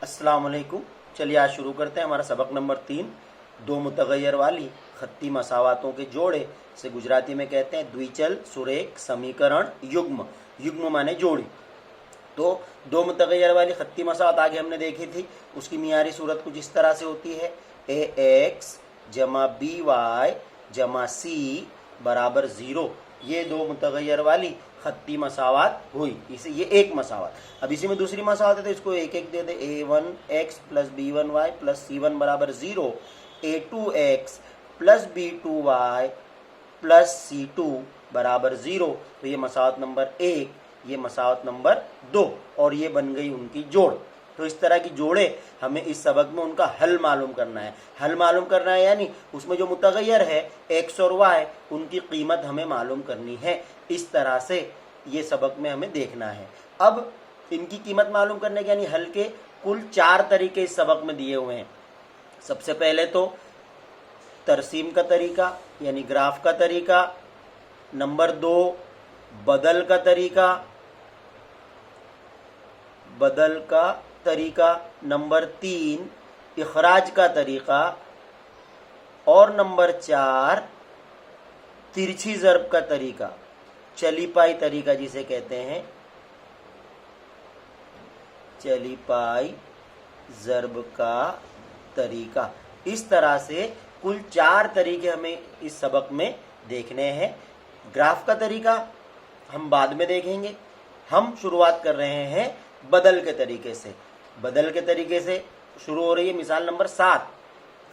अस्सलाम वालेकुम। चलिए आज शुरू करते हैं हमारा सबक नंबर 3। दो मुतगय्यर वाली खत्ती मसावातों के जोड़े से गुजराती में कहते हैं द्विचल सुरेख समीकरण युग्म। युग्म माने जोड़ी। तो दो मुतगय्यर वाली खत्ती मसावत आगे हमने देखी थी। उसकी मियारी सूरत कुछ इस तरह से होती है, ए एक्स जमा बी वाई जमा सी बराबर 0। ये दो मुतगय्यर वाली खत्ती मसावत हुई। इसे ये एक मसावत। अब इसी में दूसरी मसावत है तो इसको एक एक दे दे, a1x plus b1y plus c1 बराबर 0, a2x plus b2y plus c2 बराबर 0। तो ये मसावत नंबर 1, ये मसावत नंबर 2 और ये बन गई उनकी जोड़। तो इस तरह की जोड़े हमें इस सबक में उनका हल मालूम करना है। हल मालूम करना है यानी उसमें जो मुतगय्यर है x और y उनकी कीमत हमें मालूम करनी है। इस तरह से ये सबक में हमें देखना है। अब इनकी कीमत मालूम करने के यानी हल के कुल 4 तरीके इस सबक में दिए हुए हैं। सबसे पहले तो तरसीम का तरीका यानी ग्राफ का तरीका, नंबर 2 बदल का तरीका, नंबर 3 इखराज का तरीका और नंबर 4 तिरछी ज़र्ब का तरीका, चली पाई तरीका जिसे कहते हैं, चली पाई ज़र्ब का तरीका। इस तरह से कुल 4 तरीके हमें इस सबक में देखने हैं। ग्राफ का तरीका हम बाद में देखेंगे। हम शुरुआत कर रहे हैं बदल के तरीके से। बदल के तरीके से शुरू हो रही है मिसाल नंबर 7।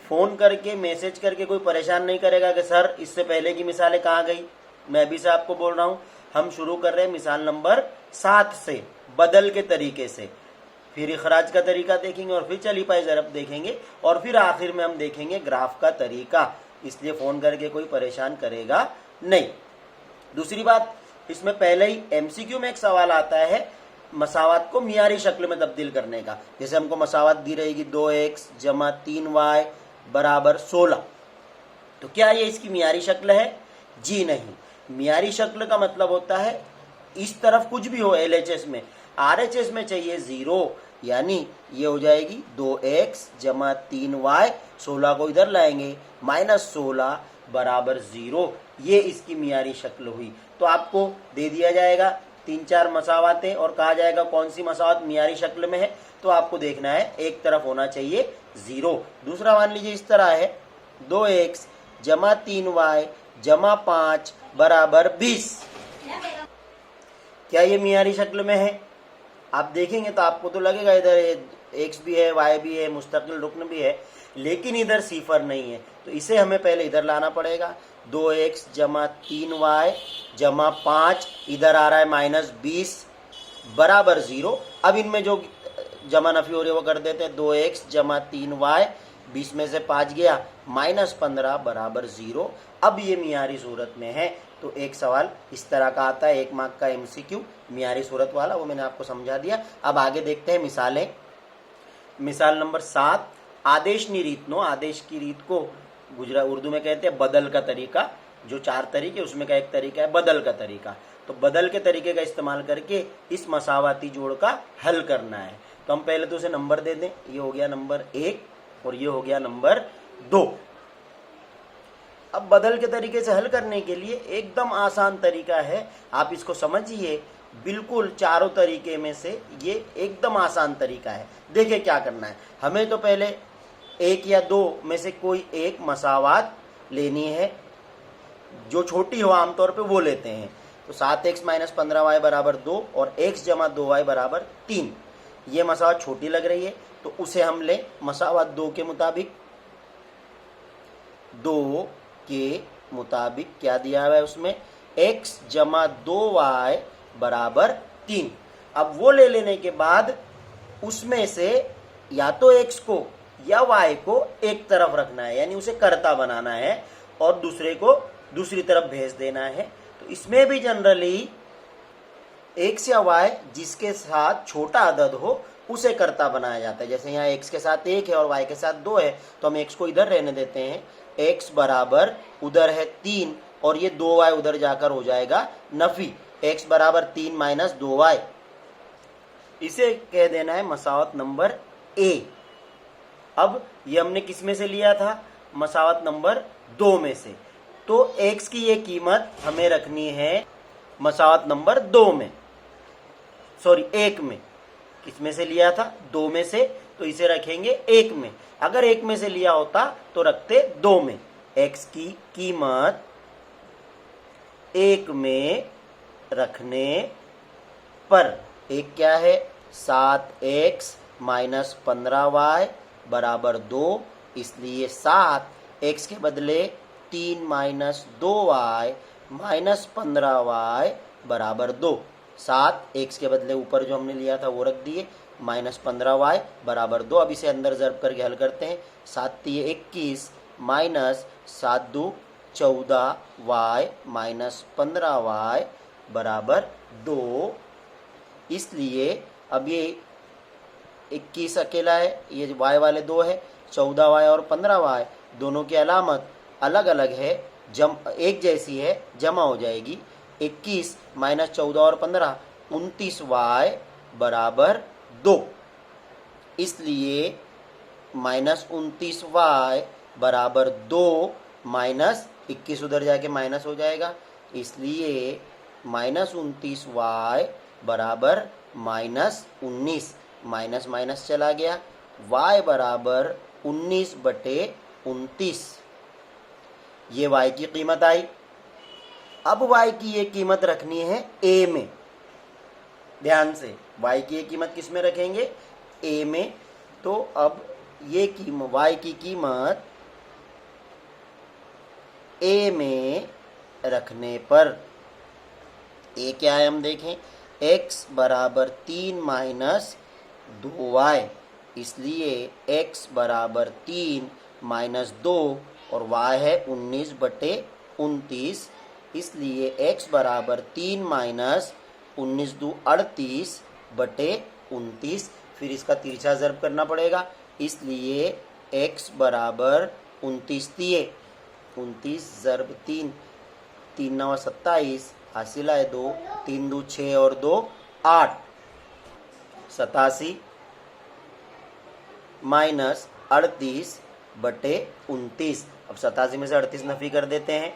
फ़ोन करके मैसेज करके कोई परेशान नहीं करेगा कि सर इससे पहले की मिसालें कहाँ गई। मैं भी से आपको बोल रहा हूँ, हम शुरू कर रहे हैं मिसाल नंबर 7 से बदल के तरीके से। फिर इखराज का तरीका देखेंगे और फिर चली पाई ज़रब देखेंगे और फिर आखिर में हम देखेंगे ग्राफ का तरीका। इसलिए फ़ोन करके कोई परेशान करेगा नहीं। दूसरी बात, इसमें पहले ही MCQ में एक सवाल आता है मसावत को मियारी शक्ल में तब्दील करने का। जैसे हमको मसावत दी रहेगी 2x जमा 3y बराबर 16। तो क्या ये इसकी मियारी शक्ल है? जी नहीं। मियारी शक्ल का मतलब होता है इस तरफ कुछ भी हो LHS में, RHS में चाहिए 0, यानी ये हो जाएगी 2x जमा 3y, 16 को इधर लाएंगे माइनस 16 बराबर 0। ये इसकी मियारी शक्ल हुई। तो आपको दे दिया जाएगा 3-4 मसावतें और कहा जाएगा कौन सी मसावत मियारी शक्ल में है। तो आपको देखना है एक तरफ होना चाहिए 0। दूसरा मान लीजिए इस तरह है 2x जमा 3y जमा 5 बराबर 20। क्या ये मियारी शक्ल में है? आप देखेंगे तो आपको तो लगेगा इधर x भी है, y भी है, मुस्तकिल रुकन भी है, लेकिन इधर सिफर नहीं है। तो इसे हमें पहले इधर लाना पड़ेगा। 2x जमा 3y जमा 5, इधर आ रहा है माइनस 20 बराबर 0। अब इनमें जो जमा नफी हो रही है वो कर देते हैं। 2x जमा 3y, 20 में से 5 गया माइनस 15 बराबर 0। अब ये मियारी सूरत में है। तो एक सवाल इस तरह का आता है 1 मार्क का MCQ मियारी सूरत वाला, वो मैंने आपको समझा दिया। अब आगे देखते हैं मिसालें। मिसाल नंबर 7, आदेशनी रीत नो। आदेश की रीत को उर्दू में कहते हैं बदल का तरीका। जो 4 तरीके उसमें का एक तरीका है बदल का तरीका। तो बदल के तरीके का इस्तेमाल करके इस मसावाती जोड़ का हल करना है। तो हम पहले तो उसे नंबर दे दें। ये हो गया नंबर 1 और ये हो गया नंबर 2। अब बदल के तरीके से हल करने के लिए एकदम आसान तरीका है, आप इसको समझिए। बिल्कुल चारों तरीके में से ये एकदम आसान तरीका है। देखिए क्या करना है। हमें तो पहले 1 या 2 में से कोई एक मसावत लेनी है, जो छोटी हो आमतौर पे वो लेते हैं। तो 7x माइनस 15y बराबर 2 और x जमा 2y बराबर 3। ये मसावत छोटी लग रही है तो उसे हम लें मसावत 2 के मुताबिक। 2 के मुताबिक क्या दिया हुआ है उसमें, x जमा 2y बराबर 3। अब वो ले लेने के बाद उसमें से या तो x को या y को एक तरफ रखना है, यानी उसे करता बनाना है और दूसरे को दूसरी तरफ भेज देना है। तो इसमें भी जनरली x या y जिसके साथ छोटा अदद हो उसे करता बनाया जाता है। जैसे यहाँ x के साथ 1 है और y के साथ 2 है तो हम x को इधर रहने देते हैं। x बराबर उधर है 3 और ये 2y उधर जाकर हो जाएगा नफी। x बराबर 3 माइनस 2y। इसे कह देना है मसावत नंबर a। अब ये हमने किस में से लिया था? मसावत नंबर 2 में से। तो x की ये कीमत हमें रखनी है मसावत नंबर 2 में, सॉरी 1 में। किस में से लिया था? 2 में से, तो इसे रखेंगे 1 में। अगर 1 में से लिया होता तो रखते 2 में। x की कीमत 1 में रखने पर, एक क्या है? 7x माइनस 15y बराबर 2, इसलिए 7x के बदले 3 माइनस 2y माइनस 15y बराबर 2। 7x के बदले ऊपर जो हमने लिया था वो रख दिए, माइनस 15y बराबर 2। अब इसे अंदर ज़र्ब करके हल करते हैं। 7 3 21 माइनस 7 2 14y माइनस 15y बराबर 2। इसलिए अब ये 21 अकेला है, ये y वाले 2 है, 14y और 15y दोनों की अलामत अलग अलग है, एक जैसी है, जमा हो जाएगी। 21 माइनस 14 और 15 29y बराबर 2। इसलिए माइनस 29y बराबर 2 माइनस 21 उधर जाके माइनस हो जाएगा, इसलिए माइनस 29y बराबर माइनस 19। माइनस माइनस चला गया, y बराबर 19/29। ये y की कीमत आई। अब y की ये कीमत रखनी है a में। ध्यान से, y की ये कीमत किस में रखेंगे? a में। तो अब ये कीमत y की कीमत a में रखने पर a क्या है हम देखें। x बराबर 3 माइनस 2y, इसलिए x बराबर 3 माइनस 2 और y है 19/29, इसलिए x बराबर 3 माइनस 19 2 38/29। फिर इसका तिरछा ज़र्ब करना पड़ेगा, इसलिए x बराबर 29 दिए, 29 ज़र्ब 3, 3 9 27, हासिल है 2, 3 2 6 और 2 8, 87 माइनस 38/29। अब 87 में से 38 नफी कर देते हैं।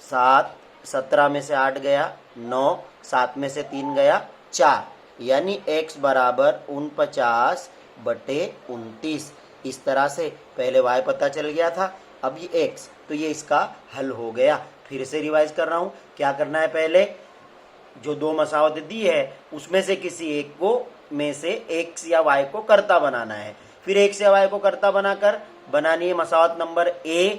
7 17 में से 8 गया 9, 7 में से 3 गया 4, यानी x बराबर 49/29। इस तरह से पहले y पता चल गया था, अब ये x, तो ये इसका हल हो गया। फिर से रिवाइज कर रहा हूँ, क्या करना है? पहले जो 2 मसावत दी है उसमें से किसी एक को में से x या y को कर्ता बनाना है। फिर x या y को कर्ता बनाकर बनानी है मसावत नंबर a,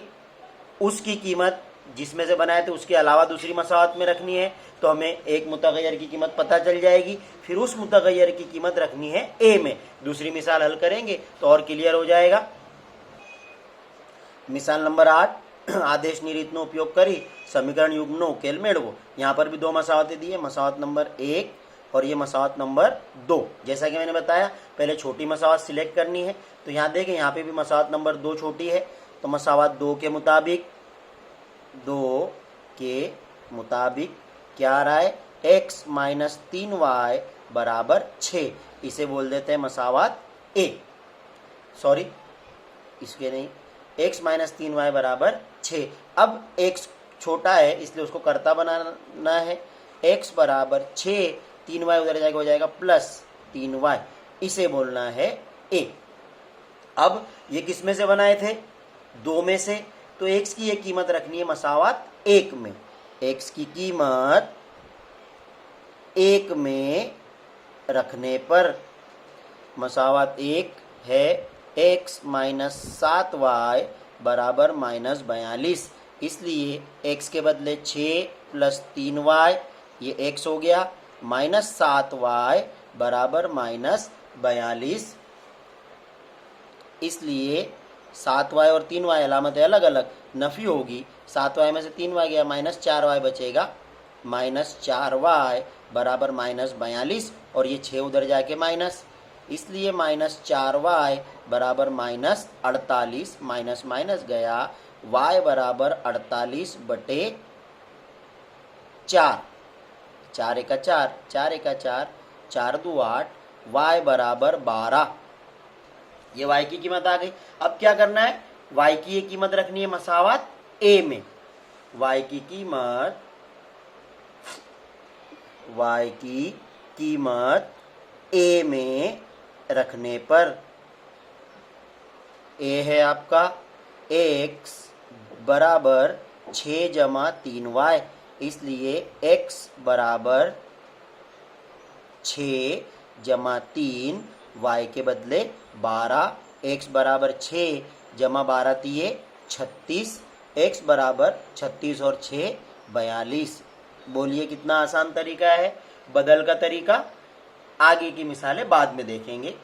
उसकी कीमत जिसमें से बनाए थे उसके अलावा दूसरी मसावत में रखनी है, तो हमें एक मुतगय्यर की कीमत पता चल जाएगी। फिर उस मुतगय्यर की कीमत रखनी है a में। दूसरी मिसाल हल करेंगे तो और क्लियर हो जाएगा। मिसाल नंबर 8, आदेश रीतનો उपयोग કરી समीकरण युग्मનો उकेल મેળવો। यहाँ पर भी 2 मसावतें दी है, मसावत नंबर 1 और ये मसावत नंबर 2। जैसा कि मैंने बताया, पहले छोटी मसावत सिलेक्ट करनी है, तो यहाँ देखें, यहाँ पे भी मसावत नंबर 2 छोटी है, तो मसावत 2 के मुताबिक क्या आ रहा है? x माइनस 3y बराबर 6, इसे बोल देते हैं मसावत a, सॉरी इसके नहीं, x माइनस 3y बराबर 6। अब x छोटा है इसलिए उसको कर्ता बनाना है। x बराबर 6, 3y उधर जाएगा, हो जाएगा प्लस 3y, इसे बोलना है a। अब ये किस में से बनाए थे? 2 में से, तो x की ये कीमत रखनी है मसावत 1 में। x की कीमत 1 में रखने पर मसावत 1 है x माइनस 7y बराबर माइनस 42, इसलिए x के बदले 6 प्लस 3y, ये x हो गया, माइनस 7y बराबर माइनस 42। इसलिए 7y और 3y अलामतें अलग अलग, नफ़ी होगी। 7y में से 3y गया, माइनस 4y बचेगा, माइनस 4y बराबर माइनस 42, और ये 6 उधर जाके माइनस, इसलिए माइनस 4y बराबर माइनस 48, माइनस माइनस गया, y बराबर 48/4, 4 एका 4, 4 एका 4, 4 2 8, y बराबर 12। ये y की कीमत आ गई। अब क्या करना है, y की ये कीमत रखनी है मसावत a में। y की कीमत a में रखने पर a है आपका x बराबर 6 जमा 3y, इसलिए x बराबर 6 जमा 3, y के बदले 12, x बराबर 6 जमा 12 तिये 36, x बराबर 36 और 6 42। बोलिए कितना आसान तरीका है बदल का तरीका। आगे की मिसालें बाद में देखेंगे।